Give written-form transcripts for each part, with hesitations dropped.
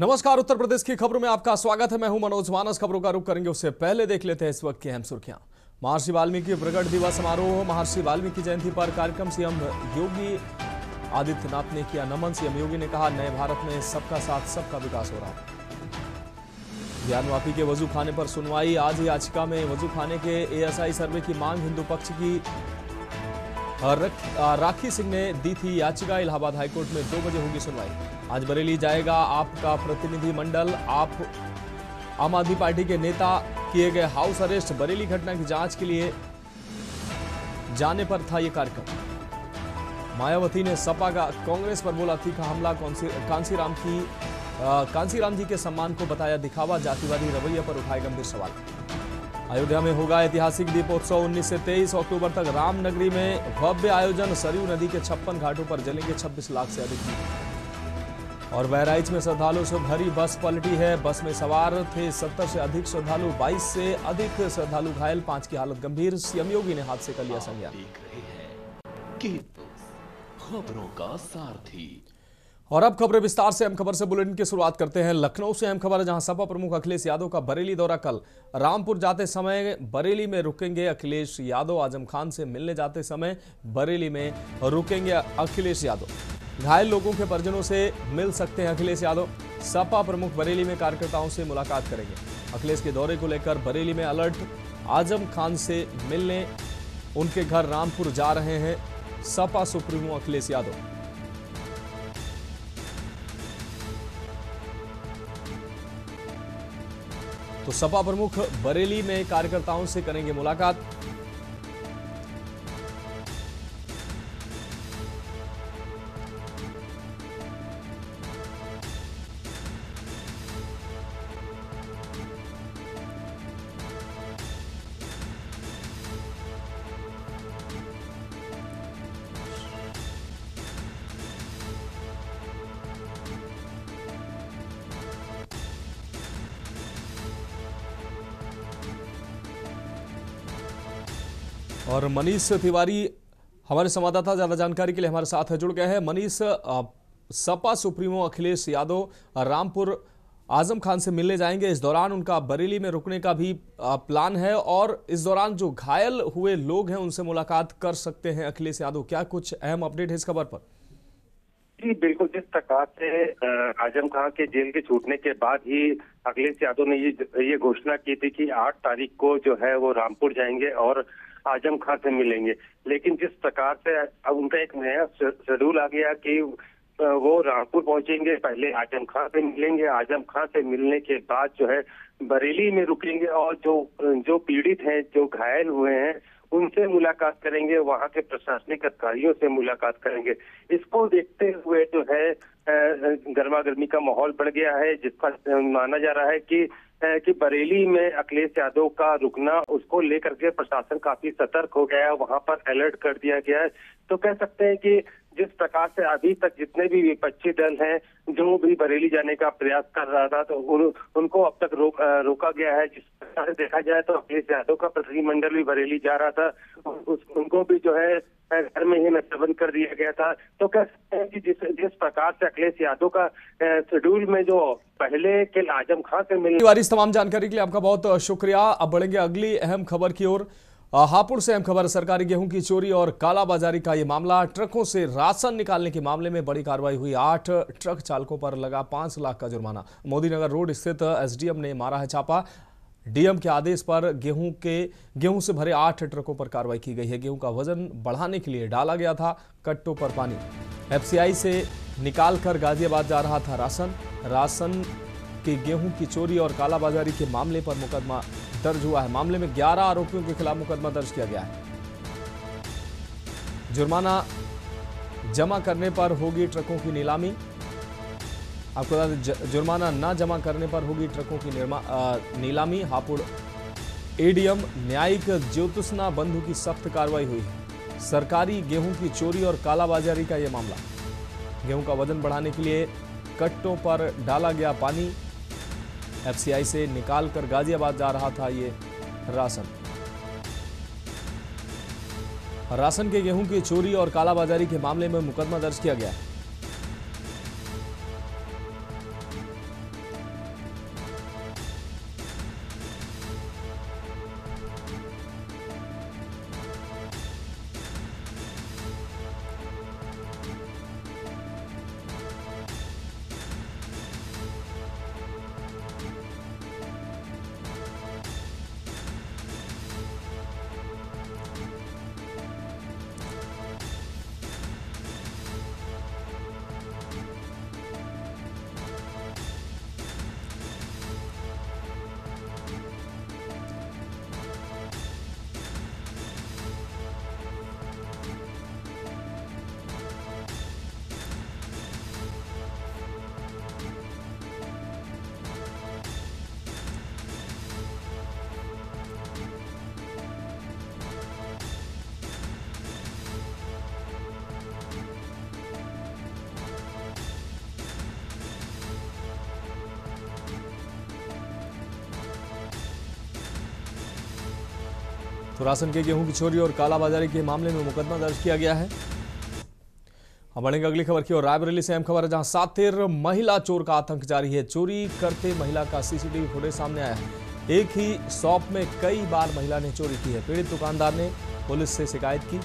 नमस्कार। उत्तर प्रदेश की खबरों में आपका स्वागत है। मैं हूं मनोज मानस। खबरों का रुख करेंगे उससे पहले देख लेते हैं इस वक्त की अहम सुर्खियां। महर्षि वाल्मीकि प्रकट दिवस समारोह। महर्षि वाल्मीकि जयंती पर कार्यक्रम। सीएम योगी आदित्यनाथ ने किया नमन। सीएम योगी ने कहा, नए भारत में सबका साथ सबका विकास हो रहा है। ज्ञानवापी के वजू खाने पर सुनवाई। आज याचिका में वजू खाने के एएसआई सर्वे की मांग। हिंदू पक्ष की राखी सिंह ने दी थी याचिका। इलाहाबाद हाईकोर्ट में 2 बजे होगी सुनवाई। आज बरेली जाएगा आपका प्रतिनिधि मंडल। आम आदमी पार्टी के नेता किए गए हाउस अरेस्ट। बरेली घटना की जांच के लिए जाने पर था यह कार्यक्रम। मायावती ने सपा का कांग्रेस पर बोला तीखा हमला। कांसीराम जी के सम्मान को बताया दिखावा। जातिवादी रवैये पर उठाए गंभीर सवाल। अयोध्या में होगा ऐतिहासिक दीपोत्सव। 19 से 23 अक्टूबर तक रामनगरी में भव्य आयोजन। सरयू नदी के 56 घाटों पर जलेंगे 26 लाख से अधिक दीप। और बहराइच में श्रद्धालुओं से भरी बस पलटी है। बस में सवार थे 70 से अधिक श्रद्धालु। 22 से अधिक श्रद्धालु घायल, 5 की हालत गंभीर। सीएम योगी ने हादसे का लिया संज्ञान। खबरों का सारथी। और अब खबरें विस्तार से। अहम खबर से बुलेटिन की शुरुआत करते हैं। लखनऊ से अहम खबर है, जहां सपा प्रमुख अखिलेश यादव का बरेली दौरा कल। रामपुर जाते समय बरेली में रुकेंगे अखिलेश यादव। आजम खान से मिलने जाते समय बरेली में रुकेंगे अखिलेश यादव। घायल लोगों के परिजनों से मिल सकते हैं अखिलेश यादव। सपा प्रमुख बरेली में कार्यकर्ताओं से मुलाकात करेंगे। अखिलेश के दौरे को लेकर बरेली में अलर्ट। आजम खान से मिलने उनके घर रामपुर जा रहे हैं सपा सुप्रीमो अखिलेश यादव। तो सपा प्रमुख बरेली में कार्यकर्ताओं से करेंगे मुलाकात। और मनीष तिवारी हमारे संवाददाता ज्यादा जानकारी के लिए हमारे साथ जुड़ गए हैं। मनीष, सपा सुप्रीमो अखिलेश यादव रामपुर आजम खान से मिलने जाएंगे। इस दौरान उनका बरेली में रुकने का भी प्लान है और इस दौरान जो घायल हुए लोग हैं उनसे मुलाकात कर सकते हैं अखिलेश यादव। क्या कुछ अहम अपडेट है इस खबर पर? जी बिल्कुल, जिस प्रकार से आजम खान के जेल के छूटने के बाद ही अखिलेश यादव ने ये घोषणा की थी कि 8 तारीख को जो है वो रामपुर जाएंगे और आजम खान से मिलेंगे। लेकिन जिस प्रकार से अब उनका एक नया शेड्यूल आ गया कि वो रामपुर पहुंचेंगे, पहले आजम खान से मिलेंगे, आजम खान से मिलने के बाद जो है बरेली में रुकेंगे और जो पीड़ित हैं, जो घायल हुए हैं, उनसे मुलाकात करेंगे, वहां के प्रशासनिक अधिकारियों से मुलाकात करेंगे। इसको देखते हुए जो है गर्मा गर्मी का माहौल बढ़ गया है, जिसका माना जा रहा है कि बरेली में अखिलेश यादव का रुकना, उसको लेकर के प्रशासन काफी सतर्क हो गया है, वहां पर अलर्ट कर दिया गया है। तो कह सकते हैं कि जिस प्रकार से अभी तक जितने भी विपक्षी दल हैं जो भी बरेली जाने का प्रयास कर रहा था, तो उनको अब तक रोका गया है। जिस प्रकार से देखा जाए तो अखिलेश यादव का प्रतिनिधिमंडल भी बरेली जा रहा था, उनको भी जो है घर में ही नजरबंद कर दिया गया था। तो कह सकते हैं कि जिस प्रकार से अखिलेश यादव का शेड्यूल में जो पहले के आजम खान से मिलने। इस तमाम जानकारी के लिए आपका बहुत शुक्रिया। अब बढ़ेंगे अगली अहम खबर की ओर। हापुड़ से अहम खबर। सरकारी गेहूं की चोरी और कालाबाजारी का ये मामला। ट्रकों से राशन निकालने के मामले में बड़ी कार्रवाई हुई। 8 ट्रक चालकों पर लगा 5 लाख का जुर्माना। मोदीनगर रोड स्थित एसडीएम ने मारा है छापा। डीएम के आदेश पर गेहूं से भरे 8 ट्रकों पर कार्रवाई की गई है। गेहूं का वजन बढ़ाने के लिए डाला गया था कट्टों पर पानी। एफसीआई से निकालकर गाजियाबाद जा रहा था राशन के गेहूं की चोरी और कालाबाजारी के मामले पर मुकदमा दर्ज हुआ है। मामले में 11 आरोपियों के खिलाफ मुकदमा दर्ज किया गया है। जुर्माना जमा करने पर होगी ट्रकों की नीलामी। आपको बता दें, जुर्माना न जमा करने पर होगी ट्रकों की नीलामी। हापुड़ एडीएम न्यायिक ज्योतिषना बंधु की सख्त कार्रवाई हुई है। सरकारी गेहूं की चोरी और कालाबाजारी का यह मामला। गेहूं का वजन बढ़ाने के लिए कट्टों पर डाला गया पानी। एफसीआई से निकालकर गाजियाबाद जा रहा था ये राशन के गेहूं की चोरी और कालाबाजारी के मामले में मुकदमा दर्ज किया गया है। तो राशन के गेहूं की चोरी और कालाबाजारी के मामले में मुकदमा दर्ज किया गया है। अब बढ़ेंगे अगली खबर की ओर। रायबरेली से अहम खबर है, जहां सातिर महिला चोर का आतंक जारी है। चोरी करते महिला का सीसीटीवी फुटेज सामने आया है। एक ही शॉप में कई बार महिला ने चोरी की है। पीड़ित दुकानदार ने पुलिस से शिकायत की।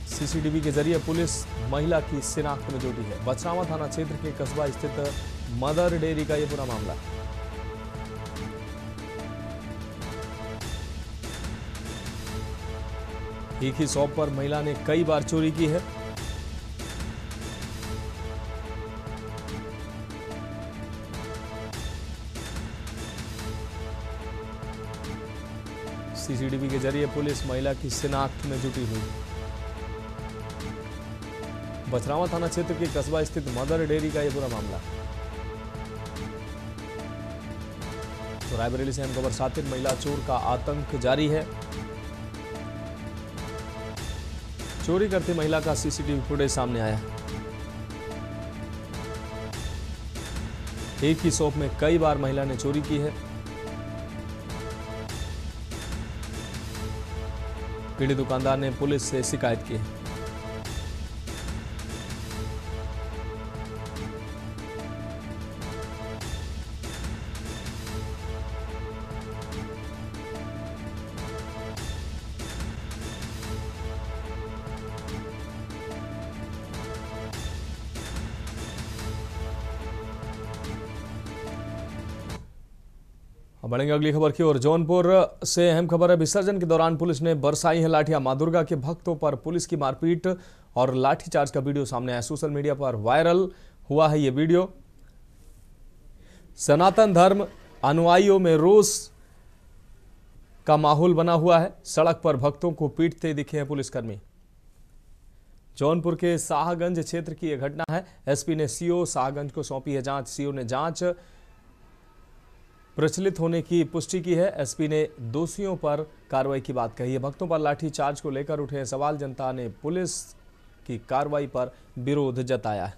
सीसीटीवी के जरिए पुलिस महिला की शिनाख्त में जुटी है। बछरावा थाना क्षेत्र के कस्बा स्थित मदर डेयरी का यह पूरा मामला है। एक ही शॉप पर महिला ने कई बार चोरी की है। सीसीटीवी के जरिए पुलिस महिला की शिनाख्त में जुटी हुई। बछरावा थाना क्षेत्र के कस्बा स्थित मदर डेयरी का यह पूरा मामला है। तो रायबरेली से अहम खबर, सातिर महिला चोर का आतंक जारी है। चोरी करती महिला का सीसीटीवी फुटेज सामने आया। एक ही शॉप में कई बार महिला ने चोरी की है। पीड़ित दुकानदार ने पुलिस से शिकायत की है। बढ़ेंगे अगली खबर की ओर। जौनपुर से अहम खबर है, विसर्जन के दौरान पुलिस ने बरसाई है लाठियां। मां दुर्गा के भक्तों पर पुलिस की मारपीट और लाठीचार्ज का वीडियो सामने आया। सोशल मीडिया पर वायरल हुआ है ये वीडियो। सनातन धर्म अनुयायियों में रोष का माहौल बना हुआ है। सड़क पर भक्तों को पीटते दिखे हैं पुलिसकर्मी। जौनपुर के शाहगंज क्षेत्र की यह घटना है। एसपी ने सीओ शाहगंज को सौंपी है जांच। सीओ ने जांच प्रचलित होने की पुष्टि की है। एसपी ने दोषियों पर कार्रवाई की बात कही है। भक्तों पर लाठी चार्ज को लेकर उठे सवाल। जनता ने पुलिस की कार्रवाई पर विरोध जताया है।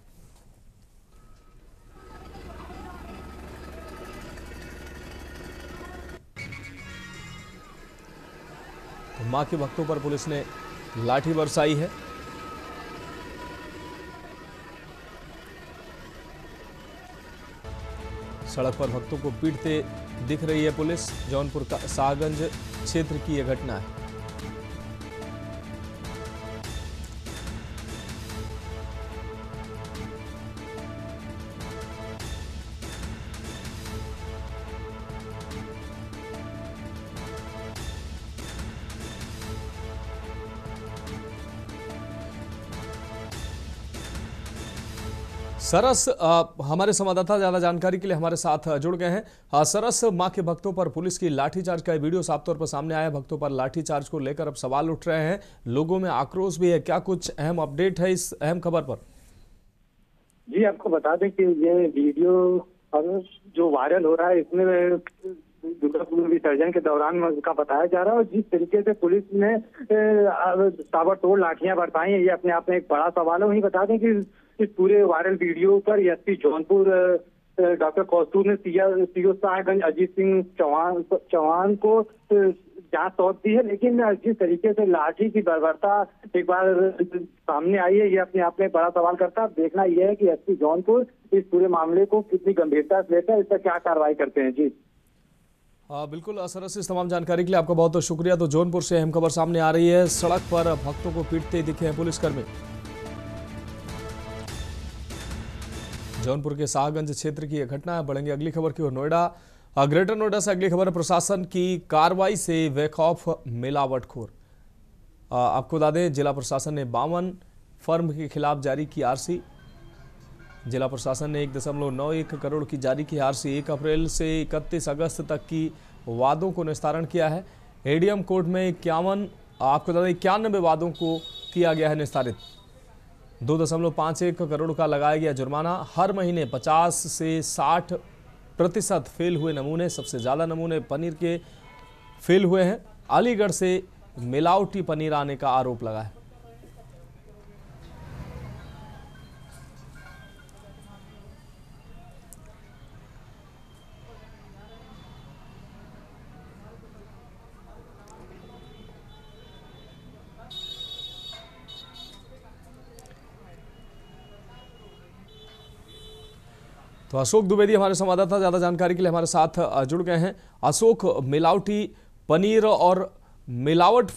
तो मां के भक्तों पर पुलिस ने लाठी बरसाई है। सड़क पर भक्तों को पीटते दिख रही है पुलिस। जौनपुर का शाहगंज क्षेत्र की यह घटना है। सरस हमारे संवाददाता ज्यादा जानकारी के लिए हमारे साथ जुड़ गए हैं। सरस, मां के भक्तों पर पुलिस की लाठीचार्ज का वीडियो साफ तौर पर सामने आया। भक्तों पर लाठीचार्ज को लेकर अब सवाल उठ रहे हैं, लोगों में आक्रोश भी है। क्या कुछ अहम अपडेट है इस अहम खबर पर? जी, आपको बता दें कि ये वीडियो जो वायरल हो रहा है, इसमें दुर्गा पूजा विसर्जन के दौरान का बताया जा रहा है। और जिस तरीके से पुलिस ने ताबड़तोड़ लाठियां बरसाई हैं, ये अपने आप में एक बड़ा सवाल है। वहीं बता दें कि इस पूरे वायरल वीडियो पर एसपी जौनपुर डॉक्टर कौस्तुभ ने सीओ शाहगंज अजीत सिंह चौहान को जांच सौंप दी है। लेकिन जिस तरीके से लाठी की बर्बरता एक बार सामने आई है, ये अपने आप में बड़ा सवाल करता है। देखना यह है कि एसपी जौनपुर इस पूरे मामले को कितनी गंभीरता से लेकर इस पर क्या कार्रवाई करते हैं। जी बिल्कुल सरस, इस तमाम जानकारी के लिए आपका बहुत बहुत शुक्रिया। तो जौनपुर से अहम खबर सामने आ रही है। सड़क पर भक्तों को पीटते दिखे हैं पुलिसकर्मी। जौनपुर के शाहगंज क्षेत्र की यह घटना है। बढ़ेंगे अगली खबर की ओर। नोएडा, ग्रेटर नोएडा से अगली खबर है। प्रशासन की कार्रवाई से बेखौफ मिलावटखोर। आपको बता दें, जिला प्रशासन ने 52 फर्म के खिलाफ जारी की आरसी। जिला प्रशासन ने 1.91 करोड़ की जारी की आरसी। 1 अप्रैल से 31 अगस्त तक की वादों को निस्तारण किया है। एडीएम कोर्ट में 91 वादों को किया गया है निस्तारित। 2.51 करोड़ का लगाया गया जुर्माना। हर महीने 50 से 60% फेल हुए नमूने, सबसे ज़्यादा नमूने पनीर के फेल हुए हैं। अलीगढ़ से मिलावटी पनीर आने का आरोप लगा है। तो अशोक द्विवेदी हमारे संवाददाता ज्यादा जानकारी के लिए हमारे साथ जुड़ गए हैं। अशोक, मिलावटी पनीर और मिलावट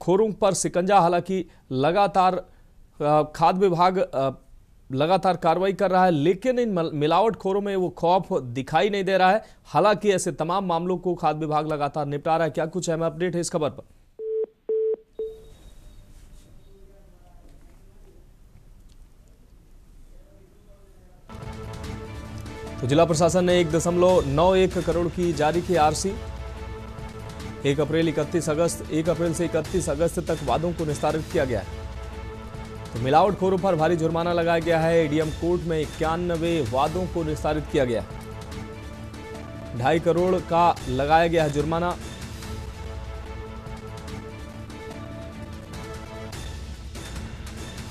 खोरों पर शिकंजा, हालांकि लगातार खाद्य विभाग लगातार कार्रवाई कर रहा है, लेकिन इन मिलावट खोरों में वो खौफ दिखाई नहीं दे रहा है। हालांकि ऐसे तमाम मामलों को खाद्य विभाग लगातार निपटा रहा है। क्या कुछ अहम अपडेट है इस खबर पर? तो जिला प्रशासन ने 1.91 करोड़ की जारी की आरसी। 1 अप्रैल से 31 अगस्त तक वादों को निस्तारित किया गया है। तो मिलावटखोरों पर भारी जुर्माना लगाया गया है। एडीएम कोर्ट में 91 वादों को निस्तारित किया गया है। 2.5 करोड़ का लगाया गया है जुर्माना।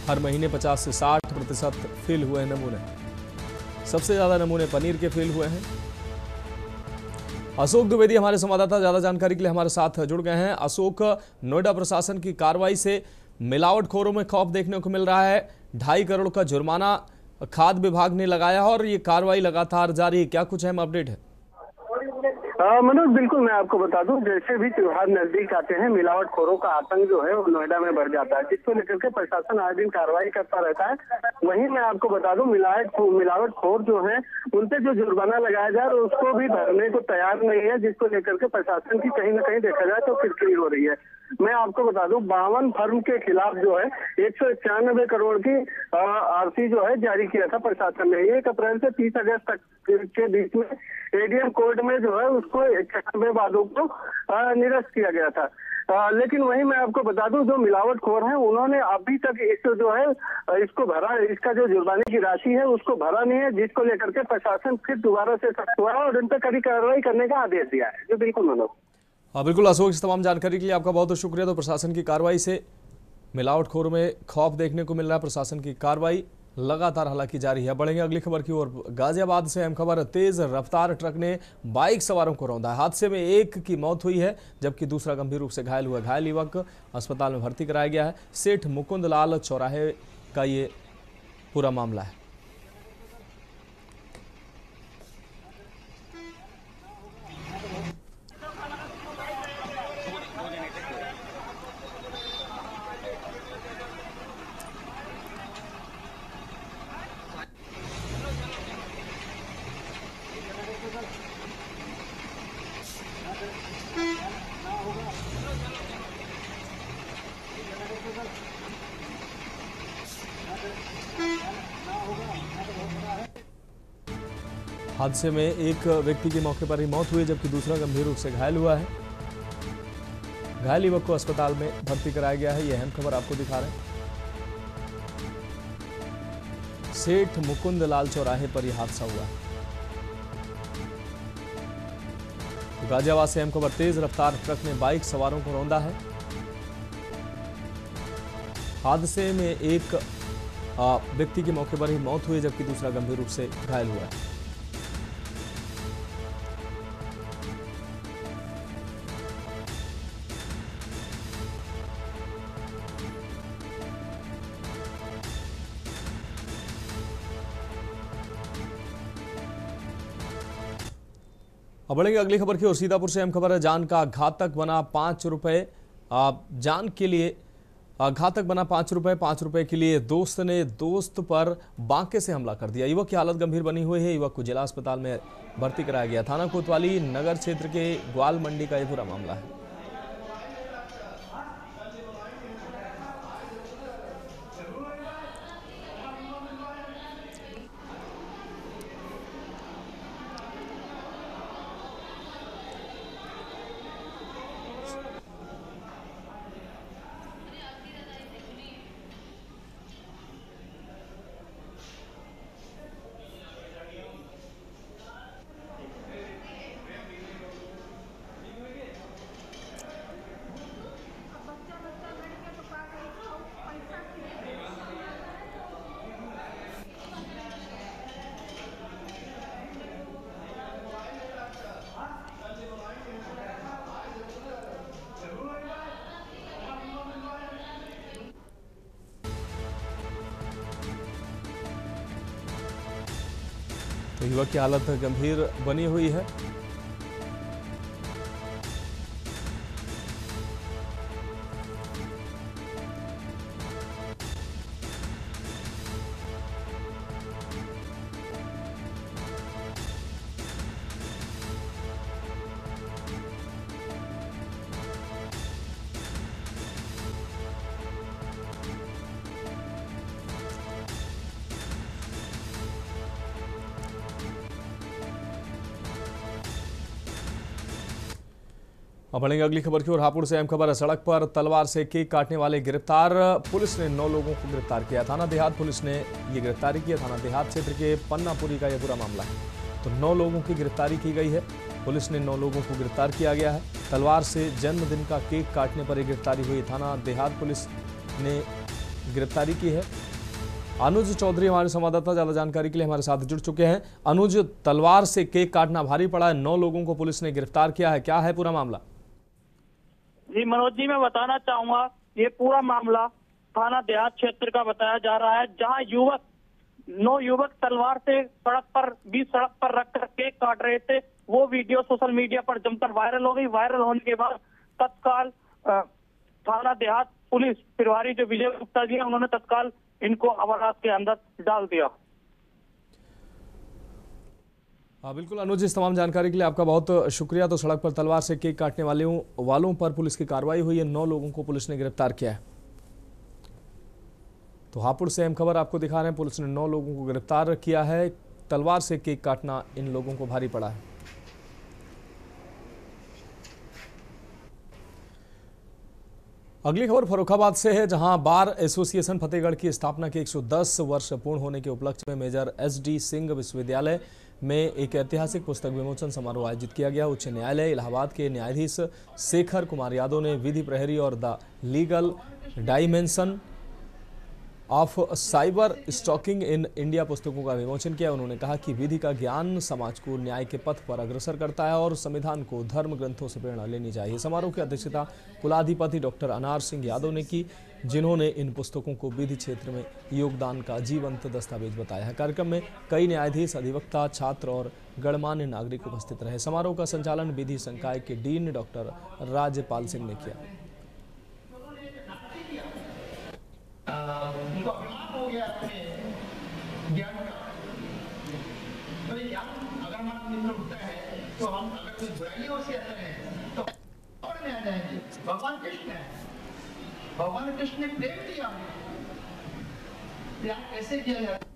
हर महीने 50 से 60% फेल हुए हैं नमूने। सबसे ज्यादा नमूने पनीर के फेल हुए हैं। अशोक द्विवेदी हमारे संवाददाता ज्यादा जानकारी के लिए हमारे साथ जुड़ गए हैं। अशोक, नोएडा प्रशासन की कार्रवाई से मिलावटखोरों में खौफ देखने को मिल रहा है। 2.5 करोड़ का जुर्माना खाद्य विभाग ने लगाया है और ये कार्रवाई लगातार जारी है। क्या कुछ अहम अपडेट है? मनोज, बिल्कुल मैं आपको बता दूं, जैसे भी त्योहार नजदीक आते हैं मिलावटखोरों का आतंक जो है वो नोएडा में बढ़ जाता है, जिसको लेकर के प्रशासन आए दिन कार्रवाई करता रहता है। वहीं मैं आपको बता दूं, मिलावटखोर जो है उनसे जो जुर्माना लगाया जाए उसको भी भरने को तैयार नहीं है, जिसको लेकर के प्रशासन की कहीं ना कहीं देखा जाए तो किरकिरी हो रही है। मैं आपको बता दूं, 52 फर्म के खिलाफ जो है 191 करोड़ की आरसी जो है जारी किया था प्रशासन ने। 1 अप्रैल से 30 अगस्त तक के बीच में एडीएम कोर्ट में जो है उसको 91 वादों को निरस्त किया गया था। लेकिन वहीं मैं आपको बता दूं, जो मिलावटखोर हैं उन्होंने अभी तक इस जो है इसको भरा, इसका जो जुर्माने की राशि है उसको भरा नहीं है, जिसको लेकर के प्रशासन फिर दोबारा से सख्त हुआ और उन पर कड़ी कार्रवाई करने का आदेश दिया है। जो बिल्कुल मनोज। हाँ बिल्कुल अशोक, इस तमाम जानकारी के लिए आपका बहुत बहुत शुक्रिया। तो प्रशासन की कार्रवाई से मिलावटखोरों में खौफ देखने को मिल रहा है। प्रशासन की कार्रवाई लगातार हालांकि जारी है। बढ़ेंगे अगली खबर की ओर। गाजियाबाद से अहम खबर। तेज रफ्तार ट्रक ने बाइक सवारों को रौंदा। हादसे में एक की मौत हुई है जबकि दूसरा गंभीर रूप से घायल हुआ। घायल युवक अस्पताल में भर्ती कराया गया है। सेठ मुकुंद लाल चौराहे का ये पूरा मामला है। हादसे में एक व्यक्ति की मौके पर ही मौत हुई जबकि दूसरा गंभीर रूप से घायल हुआ है। घायल युवक को अस्पताल में भर्ती कराया गया है। यह अहम खबर आपको दिखा रहे हैं। सेठ मुकुंद लाल चौराहे पर यह हादसा हुआ है। तो गाजियाबाद से अहम खबर। तेज रफ्तार ट्रक ने बाइक सवारों को रौंदा है। हादसे में एक व्यक्ति की मौके पर ही मौत हुई जबकि दूसरा गंभीर रूप से घायल हुआ है। अब बढ़ेंगे अगली खबर की ओर। सीतापुर से अहम खबर है। जान का घातक बना 5 रुपए। जान के लिए घातक बना 5 रुपए। 5 रुपए के लिए दोस्त ने दोस्त पर बांके से हमला कर दिया। युवक की हालत गंभीर बनी हुई है। युवक को जिला अस्पताल में भर्ती कराया गया। थाना कोतवाली नगर क्षेत्र के ग्वाल मंडी का यह पूरा मामला है। तो युवक की हालत गंभीर बनी हुई है। अब बढ़ेंगे अगली खबर की ओर। हापुड़ से अहम खबर है। सड़क पर तलवार से केक काटने वाले गिरफ्तार। पुलिस ने 9 लोगों को गिरफ्तार किया। थाना देहात पुलिस ने ये गिरफ्तारी की है। थाना देहात क्षेत्र के पन्नापुरी का यह पूरा मामला है। तो 9 लोगों की गिरफ्तारी की गई है। पुलिस ने 9 लोगों को गिरफ्तार किया गया है। तलवार से जन्मदिन का केक काटने पर यह गिरफ्तारी हुई। थाना देहात पुलिस ने गिरफ्तारी की है। अनुज चौधरी हमारे संवाददाता ज्यादा जानकारी के लिए हमारे साथ जुड़ चुके हैं। अनुज, तलवार से केक काटना भारी पड़ा है, 9 लोगों को पुलिस ने गिरफ्तार किया है, क्या है पूरा मामला? जी मनोज जी, मैं बताना चाहूंगा, ये पूरा मामला थाना देहात क्षेत्र का बताया जा रहा है, जहां 9 युवक तलवार से बीच सड़क पर रखकर केक काट रहे थे। वो वीडियो सोशल मीडिया पर जमकर वायरल हो गई। वायरल होने के बाद तत्काल थाना देहात पुलिस प्रभारी जो विजय गुप्ता जी हैं, उन्होंने तत्काल इनको हवालात के अंदर डाल दिया। हाँ बिल्कुल अनुज, इस तमाम जानकारी के लिए आपका बहुत शुक्रिया। तो सड़क पर तलवार से केक काटने वालों पर पुलिस की कार्रवाई हुई है। 9 लोगों को पुलिस ने गिरफ्तार किया है। तो हापुड़ से अहम खबर आपको दिखा रहे हैं। पुलिस ने 9 लोगों को गिरफ्तार किया है। तलवार से केक काटना इन लोगों को भारी पड़ा है। अगली खबर फर्रुखाबाद से है, जहां बार एसोसिएशन फतेहगढ़ की स्थापना के 110 वर्ष पूर्ण होने के उपलक्ष्य में मेजर SD सिंह विश्वविद्यालय में एक ऐतिहासिक पुस्तक विमोचन समारोह आयोजित किया गया। उच्च न्यायालय इलाहाबाद के न्यायाधीश शेखर कुमार यादव ने विधि प्रहरी और the legal dimension of cyber stocking in India पुस्तकों का विमोचन किया। उन्होंने कहा कि विधि का ज्ञान समाज को न्याय के पथ पर अग्रसर करता है और संविधान को धर्म ग्रंथों से प्रेरणा लेनी चाहिए। समारोह की अध्यक्षता कुलाधिपति डॉक्टर अनार सिंह यादव ने की, जिन्होंने इन पुस्तकों को विधि क्षेत्र में योगदान का जीवंत दस्तावेज बताया है। कार्यक्रम में कई न्यायाधीश, अधिवक्ता, छात्र और गणमान्य नागरिक उपस्थित रहे। समारोह का संचालन विधि संकाय के डीन डॉक्टर राजपाल सिंह ने किया। उनको अभिमान हो गया अपने ज्ञान का। तो ये ज्ञान अगर हमारा मित्र होता है तो हम अगर कोई बुराइयां उसके अंदर है तो और में आ जाएंगे। भगवान कृष्ण है, भगवान कृष्ण ने प्रेम दिया। प्यार कैसे किया जाता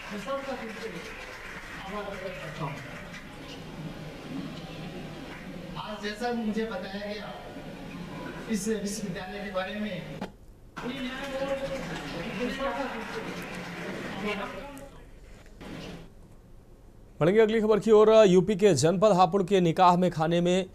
है सबका आज जैसा मुझे बताया गया इस विश्वविद्यालय के बारे में। बढ़ेंगे अगली खबर की ओर। यूपी के जनपद हापुड़ के निकाह में खाने में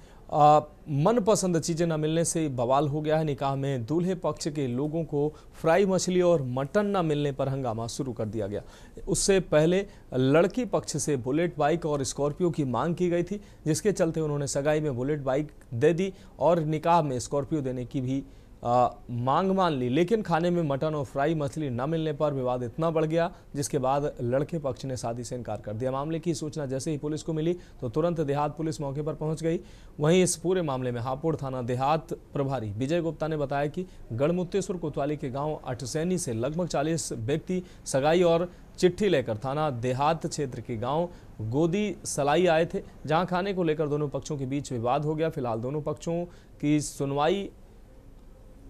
मनपसंद चीजें न मिलने से बवाल हो गया है। निकाह में दूल्हे पक्ष के लोगों को फ्राई मछली और मटन न मिलने पर हंगामा शुरू कर दिया गया। उससे पहले लड़की पक्ष से बुलेट बाइक और स्कॉर्पियो की मांग की गई थी, जिसके चलते उन्होंने सगाई में बुलेट बाइक दे दी और निकाह में स्कॉर्पियो देने की भी मांग मान ली। लेकिन खाने में मटन और फ्राई मछली न मिलने पर विवाद इतना बढ़ गया, जिसके बाद लड़के पक्ष ने शादी से इनकार कर दिया। मामले की सूचना जैसे ही पुलिस को मिली तो तुरंत देहात पुलिस मौके पर पहुंच गई। वहीं इस पूरे मामले में हापुड़ थाना देहात प्रभारी विजय गुप्ता ने बताया कि गढ़मुक्तेश्वर कोतवाली के गांव अठसैनी से लगभग 40 व्यक्ति सगाई और चिट्ठी लेकर थाना देहात क्षेत्र के गांव गोदी सलाई आए थे, जहां खाने को लेकर दोनों पक्षों के बीच विवाद हो गया। फिलहाल दोनों पक्षों की सुनवाई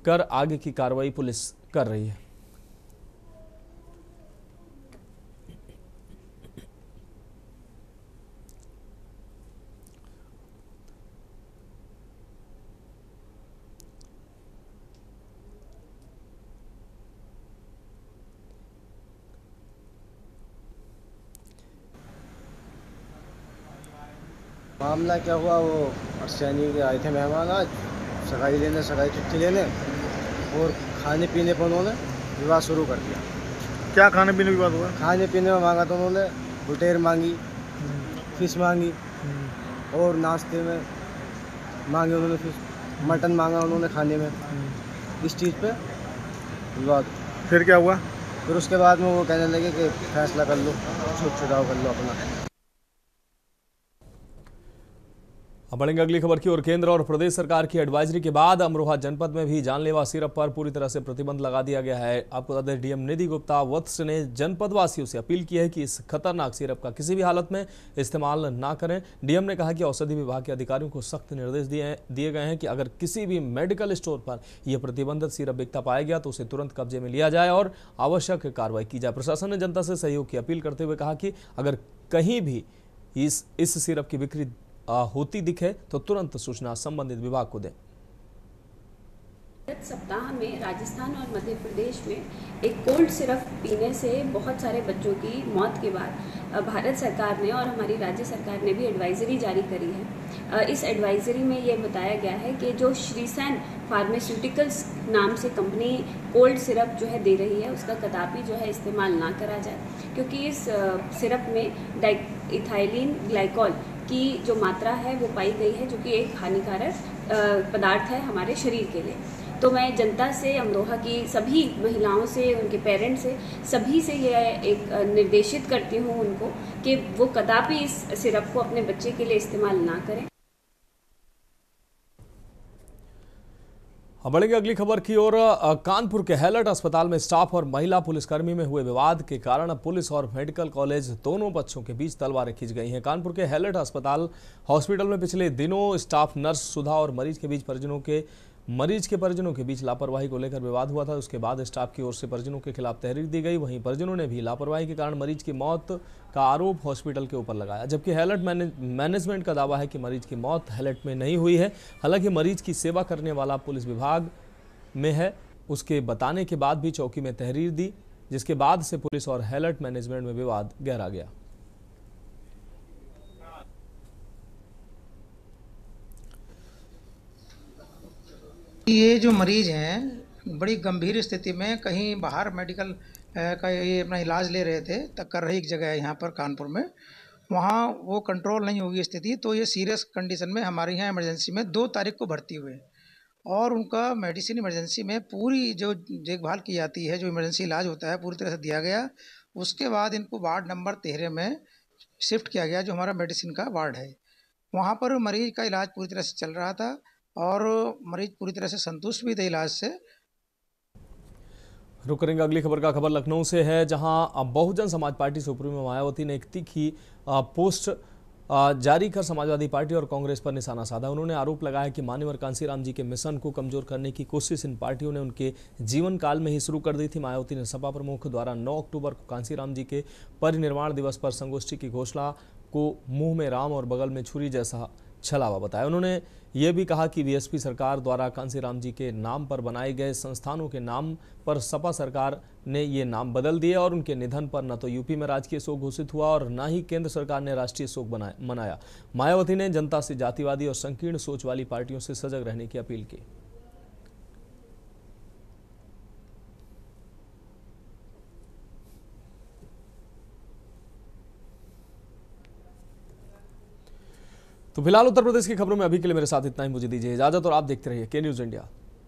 कर आगे की कार्रवाई पुलिस कर रही है। मामला क्या हुआ, वो अरसैनी के आए थे मेहमान आज सगाई लेने, सगाई चिट्ठी लेने, और खाने पीने पर उन्होंने विवाद शुरू कर दिया। क्या खाने पीने विवाद हुआ? खाने पीने में मांगा तो उन्होंने बुटेर मांगी, फिश मांगी, और नाश्ते में मांगे उन्होंने फिश, मटन मांगा उन्होंने खाने में। इस चीज़ पे विवाद। फिर क्या हुआ? फिर उसके बाद में वो कहने लगे कि फैसला कर लो, छुड़ाओ कर लो अपना। अब बढ़ेंगे अगली खबर की ओर। केंद्र और प्रदेश सरकार की एडवाइजरी के बाद अमरोहा जनपद में भी जानलेवा सिरप पर पूरी तरह से प्रतिबंध लगा दिया गया है। आपको बता दें, डीएम निधि गुप्ता वत्स ने जनपद वासियों से अपील की है कि इस खतरनाक सिरप का किसी भी हालत में इस्तेमाल ना करें। डीएम ने कहा कि औषधि विभाग के अधिकारियों को सख्त निर्देश दिए गए हैं कि अगर किसी भी मेडिकल स्टोर पर यह प्रतिबंधित सिरप बिकता पाया गया तो उसे तुरंत कब्जे में लिया जाए और आवश्यक कार्रवाई की जाए। प्रशासन ने जनता से सहयोग की अपील करते हुए कहा कि अगर कहीं भी इस सिरप की बिक्री होती दिखे तो तुरंत सूचना संबंधित विभाग को दें। गत सप्ताह में राजस्थान और मध्य प्रदेश में एक कोल्ड सिरप पीने से बहुत सारे बच्चों की मौत के बाद भारत सरकार ने और हमारी राज्य सरकार ने भी एडवाइजरी जारी करी है। इस एडवाइजरी में ये बताया गया है कि जो श्रीसेन फार्मास्यूटिकल्स नाम से कंपनी कोल्ड सिरप जो है दे रही है, उसका कदापि जो है इस्तेमाल ना करा जाए, क्योंकि इस सिरप में इथाइलिन ग्लाइकॉल की जो मात्रा है वो पाई गई है, जो कि एक हानिकारक पदार्थ है हमारे शरीर के लिए। तो मैं जनता से, अमरोहा की सभी महिलाओं से, उनके पेरेंट्स से, सभी से ये एक निर्देशित करती हूँ उनको कि वो कदापि इस सिरप को अपने बच्चे के लिए इस्तेमाल ना करें। अब बढ़ेंगे अगली खबर की ओर। कानपुर के हैलट अस्पताल में स्टाफ और महिला पुलिसकर्मी में हुए विवाद के कारण पुलिस और मेडिकल कॉलेज दोनों पक्षों के बीच तलवारें खींच गई हैं। कानपुर के हैलट अस्पताल हॉस्पिटल में पिछले दिनों स्टाफ नर्स सुधा और मरीज के परिजनों के बीच लापरवाही को लेकर विवाद हुआ था। उसके बाद स्टाफ की ओर से परिजनों के खिलाफ तहरीर दी गई। वहीं परिजनों ने भी लापरवाही के कारण मरीज की मौत का आरोप हॉस्पिटल के ऊपर लगाया, जबकि हैलट मैनेजमेंट का दावा है कि मरीज की मौत हैलट में नहीं हुई है। हालांकि मरीज की सेवा करने वाला पुलिस विभाग में है, उसके बताने के बाद भी चौकी में तहरीर दी, जिसके बाद से पुलिस और हैलट मैनेजमेंट में विवाद गहरा गया। ये जो मरीज हैं बड़ी गंभीर स्थिति में कहीं बाहर मेडिकल का ये अपना इलाज ले रहे थे, तक कर रही एक जगह है यहाँ पर कानपुर में, वहाँ वो कंट्रोल नहीं होगी स्थिति, तो ये सीरियस कंडीशन में हमारे यहाँ इमरजेंसी में 2 तारीख को भर्ती हुए और उनका मेडिसिन इमरजेंसी में पूरी जो देखभाल की जाती है, जो इमरजेंसी इलाज होता है पूरी तरह से दिया गया। उसके बाद इनको वार्ड नंबर 13 में शिफ्ट किया गया, जो हमारा मेडिसिन का वार्ड है। वहाँ पर मरीज का इलाज पूरी तरह से चल रहा था और मरीज पूरी तरह से संतुष्ट भी थे इलाज से। रुक करेंगे अगली खबर का। खबर लखनऊ से है, जहां बहुजन समाज पार्टी सुप्रीमो मायावती ने एक तीखी पोस्ट जारी कर समाजवादी पार्टी और कांग्रेस पर निशाना साधा। उन्होंने आरोप लगाया कि मान्यवर कांसीराम जी के मिशन को कमजोर करने की कोशिश इन पार्टियों ने उनके जीवन काल में ही शुरू कर दी थी। मायावती ने सपा प्रमुख द्वारा 9 अक्टूबर को कांसीराम जी के परिनिर्वाण दिवस पर संगोष्ठी की घोषणा को मुंह में राम और बगल में छुरी जैसा छलावा बताया। उन्होंने ये भी कहा कि बीएसपी सरकार द्वारा कांसीराम जी के नाम पर बनाए गए संस्थानों के नाम पर सपा सरकार ने ये नाम बदल दिए और उनके निधन पर न तो यूपी में राजकीय शोक घोषित हुआ और न ही केंद्र सरकार ने राष्ट्रीय शोक मनाया। मायावती ने जनता से जातिवादी और संकीर्ण सोच वाली पार्टियों से सजग रहने की अपील की। तो फिलहाल उत्तर प्रदेश की खबरों में अभी के लिए मेरे साथ इतना ही। मुझे दीजिए इजाजत और आप देखते रहिए के न्यूज़ इंडिया।